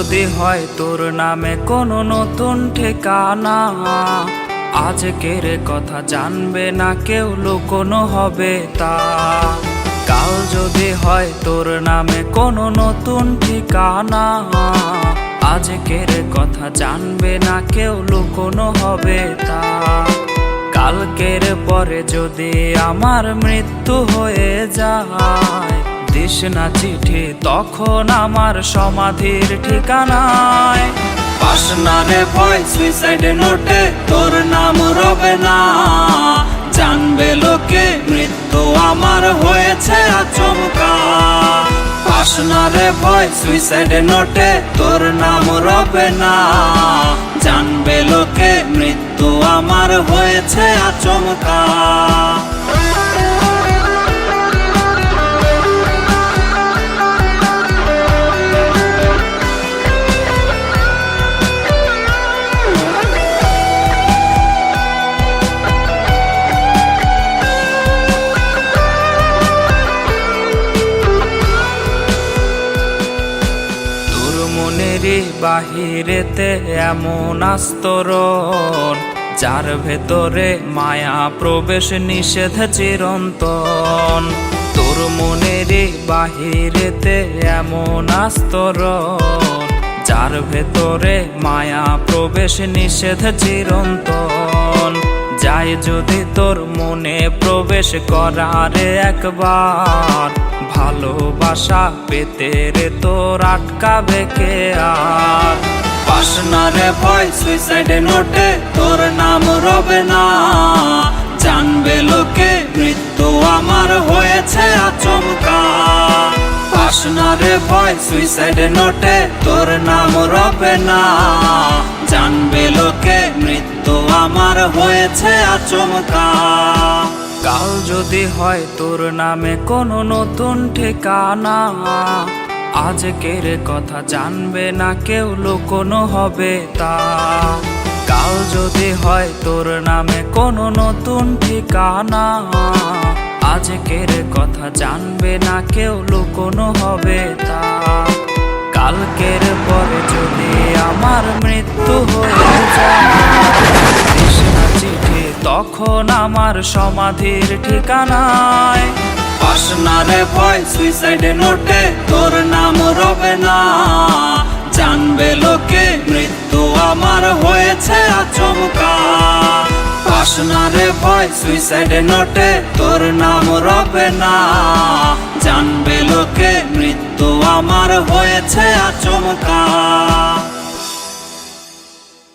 যদি হয় তোর নামে কোনো নতুন ঠিকানা, আজকের কথা জানবে না কেউ, লুকোনো হবে তা। কাল যদি হয় তোর নামে কোনো নতুন ঠিকানা, আজকের কথা জানবে না কেউ, লুকোনো হবে তা। কালকের পরে যদি আমার মৃত্যু হয়ে যায়, দিস না চিঠি তখন আমার সমাধির ঠিকানায়। পাস না রে ভয় সুইসাইড নোটে তোর নাম রবে না, জানবে লোকে মৃত্যু আমার হয়েছে আচমকা। পাস না রে ভয় সুইসাইড নোটে তোর নাম রবে না, জানবে লোকে মৃত্যু আমার হয়েছে আচমকা। বাহিরেতে এমন আস্তরণ, যার ভেতরে মায়া প্রবেশ নিষেধ চিরন্তন। তোর মনেরই বাহিরেতে এমন আস্তরণ, যার ভেতরে মায়া প্রবেশ নিষেধ চিরন্তন। যাই যদি তোর মনে প্রবেশ করারে একবার, ভালোবাসা পেতে রে তোর আটকাবে কে আর। পাস না রে ভয় সুইসাইড নোটে তোর নাম রবে না, জানবে লোকে মৃত্যু আমার হয়েছে আচমকা। পাস না রে ভয় সুইসাইড নোটে তোর নাম রবে না, জানবে লোকে মৃত্যু আমার হয়েছে আচমকা। কাল যদি হয় তোর নামে কোনো নতুন ঠিকানা, আজকের কথা জানবে না কেউ, লুকোনো হবে তা। কাল যদি হয় তোর নামে কোনো নতুন ঠিকানা, আজকের কথা জানবে না কেউ, লুকোনো হবে তা। কালকের পরে যদি আমার মৃত্যু হয়ে যায়, চিঠি তখন আমার সমাধির ঠিকানায়। পাস না রে ভয় সুইসাইড নোটে তোর নাম রবে না, জানবে লোকে মৃত্যু আমার হয়েছে আচমকা। পাস না রে ভয় সুইসাইড নোটে তোর নাম রবে না, জানবে লোকে মৃত্যু আমার হয়েছে আচমকা।